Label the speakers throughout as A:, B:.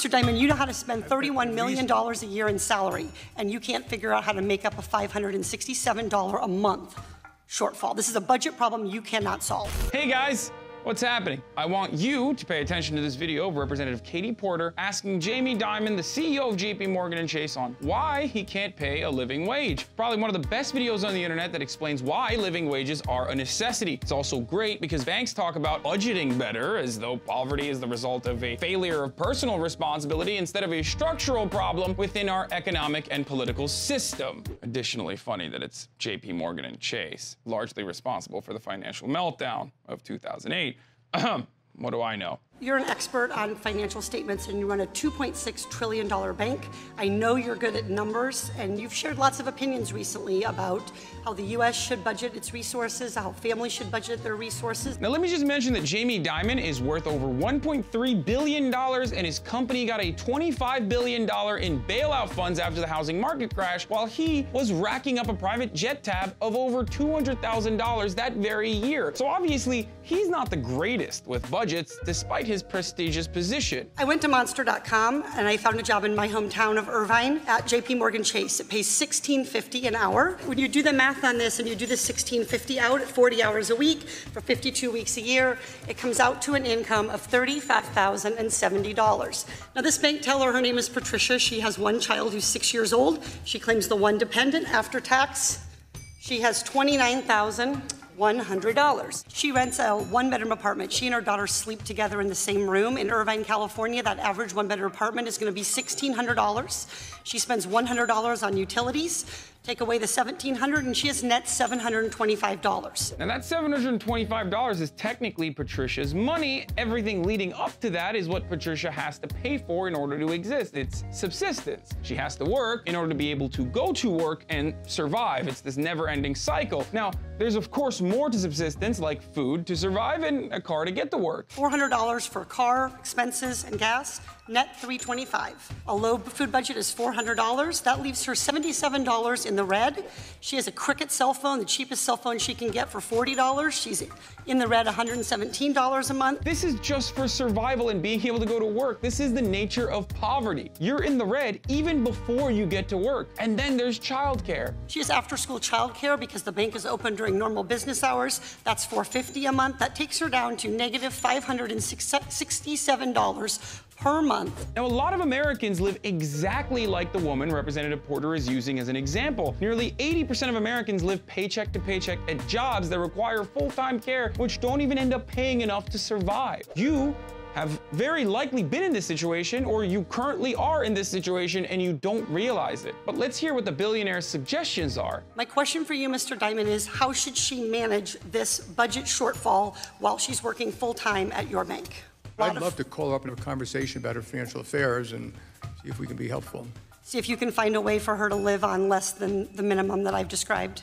A: Mr. Diamond, you know how to spend $31 million a year in salary, and you can't figure out how to make up a $567 a month shortfall. This is a budget problem you cannot solve.
B: Hey guys, what's happening? I want you to pay attention to this video of Representative Katie Porter asking Jamie Dimon, the CEO of JP Morgan & Chase, on why he can't pay a living wage. Probably one of the best videos on the internet that explains why living wages are a necessity. It's also great because banks talk about budgeting better, as though poverty is the result of a failure of personal responsibility instead of a structural problem within our economic and political system. Additionally funny that it's JP Morgan & Chase, largely responsible for the financial meltdown of 2008. What do I know?
A: You're an expert on financial statements and you run a $2.6 trillion bank. I know you're good at numbers, and you've shared lots of opinions recently about how the U.S. should budget its resources, how families should budget their resources.
B: Now let me just mention that Jamie Dimon is worth over $1.3 billion, and his company got a $25 billion in bailout funds after the housing market crash, while he was racking up a private jet tab of over $200,000 that very year. So obviously, he's not the greatest with budgets, despite his prestigious position.
A: I went to Monster.com and I found a job in my hometown of Irvine at JP Morgan Chase. It pays $16.50 an hour. When you do the math on this and you do the $16.50 out at 40 hours a week for 52 weeks a year, it comes out to an income of $35,070. Now this bank teller, her name is Patricia. She has one child who's 6 years old. She claims the one dependent after tax. She has $29,100. She rents a one-bedroom apartment. She and her daughter sleep together in the same room. In Irvine, California, that average one-bedroom apartment is going to be $1,600. She spends $100 on utilities. Take away the $1,700 and she has net $725.
B: Now that $725 is technically Patricia's money. Everything leading up to that is what Patricia has to pay for in order to exist. It's subsistence. She has to work in order to be able to go to work and survive. It's this never-ending cycle. Now, there's of course more to subsistence, like food to survive and a car to get to work.
A: $400 for car, expenses, and gas. Net $325. A low food budget is $400. That leaves her $77 in the red. She has a Cricket cell phone, the cheapest cell phone she can get for $40. She's in the red $117 a month.
B: This is just for survival and being able to go to work. This is the nature of poverty. You're in the red even before you get to work. And then there's childcare.
A: She has after-school childcare because the bank is open during normal business hours. That's $450 a month. That takes her down to negative $567 per month.
B: Now, a lot of Americans live exactly like the woman Representative Porter is using as an example. Nearly 80% of Americans live paycheck to paycheck at jobs that require full-time care, which don't even end up paying enough to survive. You have very likely been in this situation, or you currently are in this situation and you don't realize it. But let's hear what the billionaire's suggestions are.
A: My question for you, Mr. Dimon, is how should she manage this budget shortfall while she's working full-time at your bank?
C: I'd love to call up and have a conversation about her financial affairs and see if we can be helpful.
A: See if you can find a way for her to live on less than the minimum that I've described.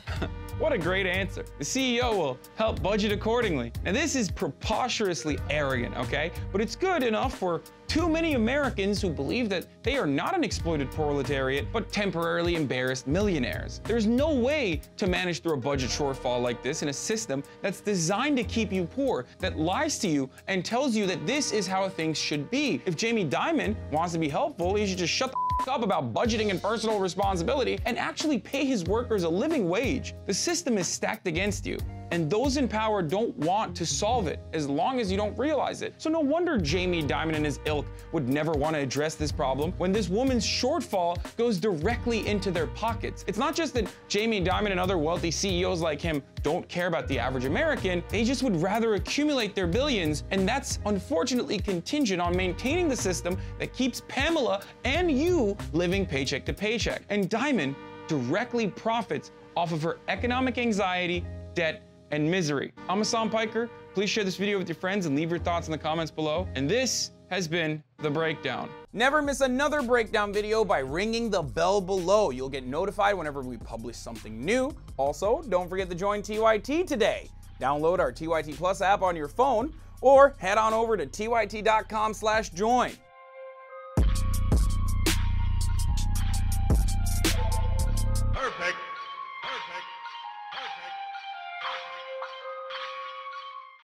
B: What a great answer. The CEO will help budget accordingly. Now this is preposterously arrogant, okay? But it's good enough for too many Americans who believe that they are not an exploited proletariat, but temporarily embarrassed millionaires. There's no way to manage through a budget shortfall like this in a system that's designed to keep you poor, that lies to you and tells you that this is how things should be. If Jamie Dimon wants to be helpful, he should just shut the up about budgeting and personal responsibility and actually pay his workers a living wage. The system is stacked against you, and those in power don't want to solve it as long as you don't realize it. So no wonder Jamie Dimon and his ilk would never want to address this problem when this woman's shortfall goes directly into their pockets. It's not just that Jamie Dimon and other wealthy CEOs like him don't care about the average American, they just would rather accumulate their billions, and that's unfortunately contingent on maintaining the system that keeps Pamela and you living paycheck to paycheck. And Dimon directly profits off of her economic anxiety, debt, and misery. I'm Hasan Piker. Please share this video with your friends and leave your thoughts in the comments below. And this has been The Breakdown. Never miss another breakdown video by ringing the bell below. You'll get notified whenever we publish something new. Also, don't forget to join TYT today. Download our TYT Plus app on your phone or head on over to tyt.com/join.